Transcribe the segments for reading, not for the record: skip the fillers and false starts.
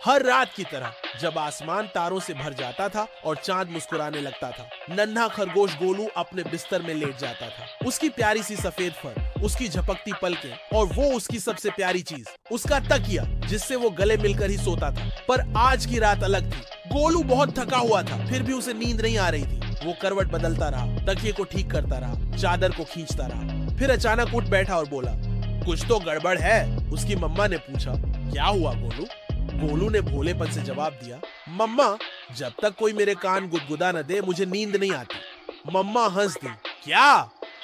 हर रात की तरह जब आसमान तारों से भर जाता था और चांद मुस्कुराने लगता था, नन्हा खरगोश गोलू अपने बिस्तर में लेट जाता था। उसकी प्यारी सी सफेद फर, उसकी झपकती पलकें और वो उसकी सबसे प्यारी चीज, उसका तकिया जिससे वो गले मिलकर ही सोता था। पर आज की रात अलग थी। गोलू बहुत थका हुआ था, फिर भी उसे नींद नहीं आ रही थी। वो करवट बदलता रहा, तकिए को ठीक करता रहा, चादर को खींचता रहा। फिर अचानक उठ बैठा और बोला, कुछ तो गड़बड़ है। उसकी मम्मा ने पूछा, क्या हुआ गोलू? गोलू ने भोलेपन से जवाब दिया, मम्मा, जब तक कोई मेरे कान गुदगुदा न दे मुझे नींद नहीं आती। मम्मा हंस दी, क्या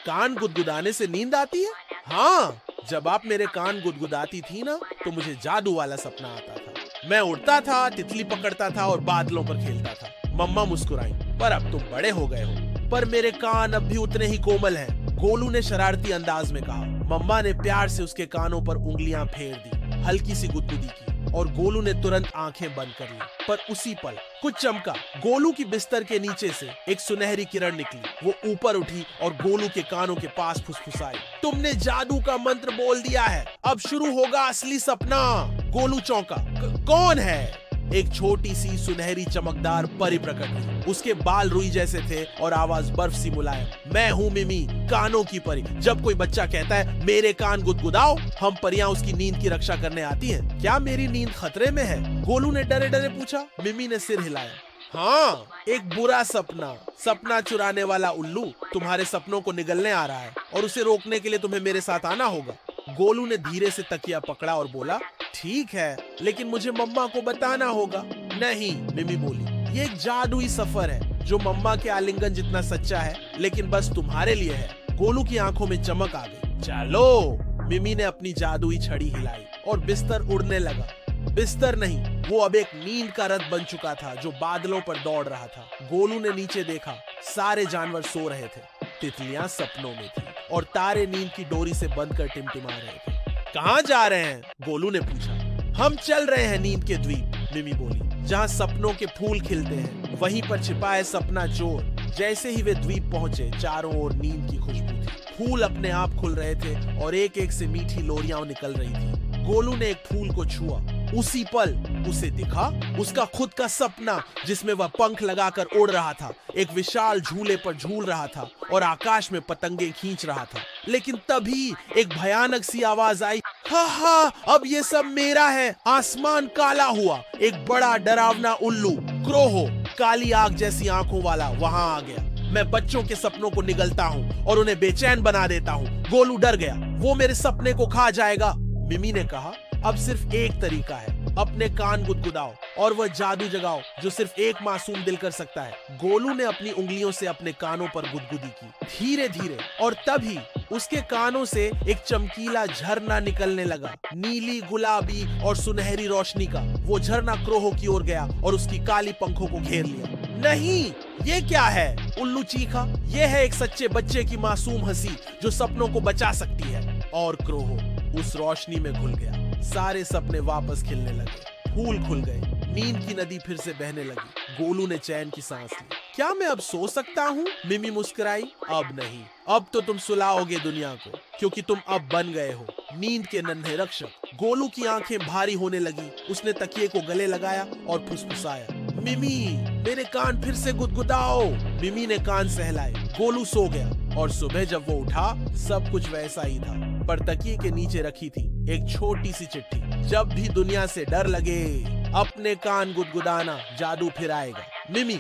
कान गुदगुदाने से नींद आती है? हाँ, जब आप मेरे कान गुदगुदाती थी ना तो मुझे जादू वाला सपना आता था। मैं उड़ता था, तितली पकड़ता था और बादलों पर खेलता था। मम्मा मुस्कुराई, पर अब तुम बड़े हो गए हो। पर मेरे कान अब भी उतने ही कोमल हैं, गोलू ने शरारती अंदाज में कहा। मम्मा ने प्यार से उसके कानों पर उंगलियां फेर दी, हल्की सी गुदगुदी की और गोलू ने तुरंत आंखें बंद कर ली। पर उसी पल कुछ चमका। गोलू की बिस्तर के नीचे से एक सुनहरी किरण निकली। वो ऊपर उठी और गोलू के कानों के पास फुसफुसाई, तुमने जादू का मंत्र बोल दिया है, अब शुरू होगा असली सपना। गोलू चौंका, कौन है? एक छोटी सी सुनहरी चमकदार परी प्रकट हुई। उसके बाल रुई जैसे थे और आवाज बर्फ सी मुलायम। मैं हूँ मिमी, कानों की परी। जब कोई बच्चा कहता है मेरे कान गुदगुदाओ, हम परियां उसकी नींद की रक्षा करने आती हैं। क्या मेरी नींद खतरे में है? गोलू ने डरे डरे पूछा। मिमी ने सिर हिलाया, हाँ, एक बुरा सपना चुराने वाला उल्लू तुम्हारे सपनों को निगलने आ रहा है और उसे रोकने के लिए तुम्हें मेरे साथ आना होगा। गोलू ने धीरे से तकिया पकड़ा और बोला, ठीक है, लेकिन मुझे मम्मा को बताना होगा। नहीं, मिमी बोली, ये एक जादुई सफर है जो मम्मा के आलिंगन जितना सच्चा है, लेकिन बस तुम्हारे लिए है। गोलू की आंखों में चमक आ गई। चलो, मिमी ने अपनी जादुई छड़ी हिलाई और बिस्तर उड़ने लगा। बिस्तर नहीं, वो अब एक नींद का रथ बन चुका था जो बादलों पर दौड़ रहा था। गोलू ने नीचे देखा, सारे जानवर सो रहे थे, तितलियां सपनों में थी और तारे नींद की डोरी से बंधकर टिमटिमा रहे थे। कहाँ जा रहे हैं? गोलू ने पूछा। हम चल रहे हैं नींद के द्वीप, मिमी बोली, जहाँ सपनों के फूल खिलते हैं। वहीं पर छिपा है सपना चोर। जैसे ही वे द्वीप पहुंचे, चारों ओर नींद की खुशबू थी। फूल अपने आप खुल रहे थे और एक एक से मीठी लोरियां निकल रही थी। गोलू ने एक फूल को छुआ। उसी पल उसे दिखा उसका खुद का सपना, जिसमें वह पंख लगाकर उड़ रहा था, एक विशाल झूले पर झूल रहा था और आकाश में पतंगे खींच रहा था। लेकिन तभी एक भयानक सी आवाज आई, हा हा, अब ये सब मेरा है। आसमान काला हुआ। एक बड़ा डरावना उल्लू, क्रोहो, काली आग जैसी आंखों वाला वहां आ गया। मैं बच्चों के सपनों को निगलता हूँ और उन्हें बेचैन बना देता हूँ। गोलू डर गया, वो मेरे सपने को खा जाएगा। मिमी ने कहा, अब सिर्फ एक तरीका है, अपने कान गुदगुदाओ और वह जादू जगाओ जो सिर्फ एक मासूम दिल कर सकता है। गोलू ने अपनी उंगलियों से अपने कानों पर गुदगुदी की, धीरे धीरे, और तभी उसके कानों से एक चमकीला झरना निकलने लगा, नीली, गुलाबी और सुनहरी रोशनी का। वो झरना क्रोहो की ओर गया और उसकी काली पंखों को घेर लिया। नहीं, ये क्या है? उल्लू चीखा। ये है एक सच्चे बच्चे की मासूम हंसी जो सपनों को बचा सकती है। और क्रोहो उस रोशनी में घुल गया। सारे सपने वापस खिलने लगे, फूल खुल गए, नींद की नदी फिर से बहने लगी। गोलू ने चैन की सांस ली। क्या मैं अब सो सकता हूँ? मिमी मुस्कुराई। अब नहीं, अब तो तुम सुलाओगे दुनिया को, क्योंकि तुम अब बन गए हो नींद के नन्हे रक्षक। गोलू की आंखें भारी होने लगी। उसने तकिए को गले लगाया और फुसफुसाया, मिमी, मेरे कान फिर से गुदगुदाओ। मिमी ने कान सहलाए। गोलू सो गया और सुबह जब वो उठा, सब कुछ वैसा ही था, पर तकिए के नीचे रखी थी एक छोटी सी चिट्ठी। जब भी दुनिया से डर लगे, अपने कान गुदगुदाना, जादू फिर आएगा। मिमी।